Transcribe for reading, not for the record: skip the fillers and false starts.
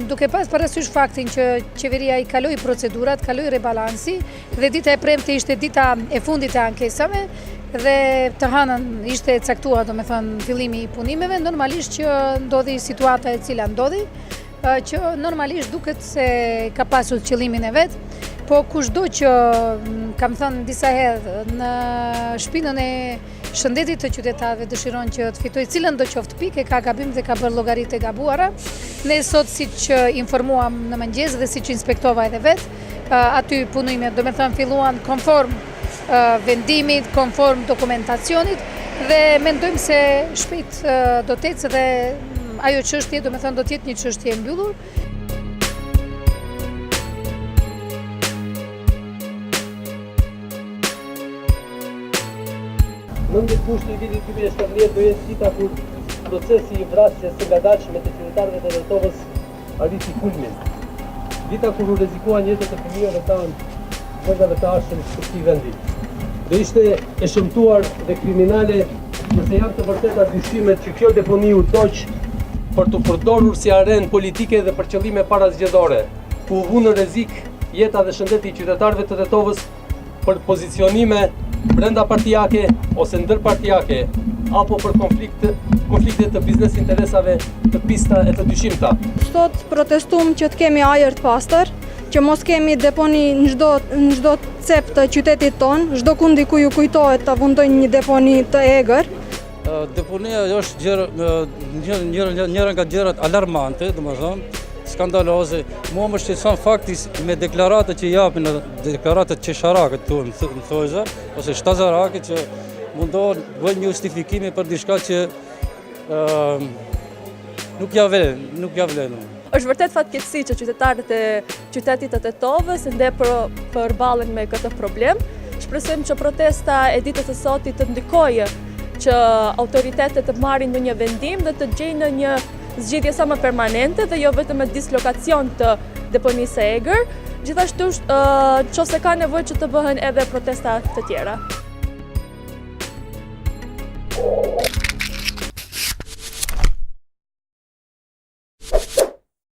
duke pas parasysh faktin që qeveria i kaloi procedurat, kaloi rebalansi dhe dita e premte ishte dita e fundit e ankesave dhe të hënën ishte caktuar, domethënë fillimi i punimeve, normalisht që ndodhi situata e cila ndodhi, që normalisht duket se ka pasur qëllimin e vet, po kushdo që kam thënë disa herë në shpinën e shëndetit të qytetarëve dëshiron që të fitojë cilën do qoftë pikë, ka gabim dhe ka bërë llogaritë e gabuara. Ne sot siç informuam në mëngjes dhe siç inspektova edhe vet, aty punimet domethënë filluan konform vendimit, konform dokumentacionit dhe mendojmë se shpejt do të ecë dhe ajo çështje domethënë do të jetë një çështje e mbyllur. Nëndër kushti i vitit 2017 do jetë dita kur procesi i vrasjes së ngadalshme të qytetarëve të Tetovës arriti kulmin. Dita kur u rrezikuan jetët e fëmijëve tanë brenda të ashpër të këtij vendi. Do ishte e shëmtuar dhe kriminale nëse janë të vërteta dyshimet që kjo deponi u toq për të përdorur si arenë politike dhe për qëllime parazgjedhore, ku u vu në rrezik jeta dhe shëndeti i qytetarëve të Tetovës për pozicionime brenda partijake ose ndërpartijake apo për konflikte të biznes interesave të pista e të dyshimta. Sot protestum që të kemi ajër të pastër, që mos kemi deponi në çdo cep të qytetit tonë, çdo kundi ku ju kujtohet të vundojnë një deponi të egër. Deponia është njëra nga gjërat alarmante, domethënë skandaloze. Mua më shqetëson fakti me deklaratat që japin, deklaratat qesharake tonë, në thojza, ose shtazarake që mundohen bëjnë një justifikimi për diçka që nuk ja vlen. Është vërtet fatkeqësi që qytetarët e qytetit të Tetovës ndje përballen me këtë problem. Shpresojmë që protesta e ditës së sotit të ndikojë që autoritetet të marrin një vendim dhe të gjejnë në një zgjidhje sa më permanente dhe jo vetëm me dislokacion të deponisë së egër. Gjithashtu nëse ka nevojë që të bëhen edhe protesta të tjera.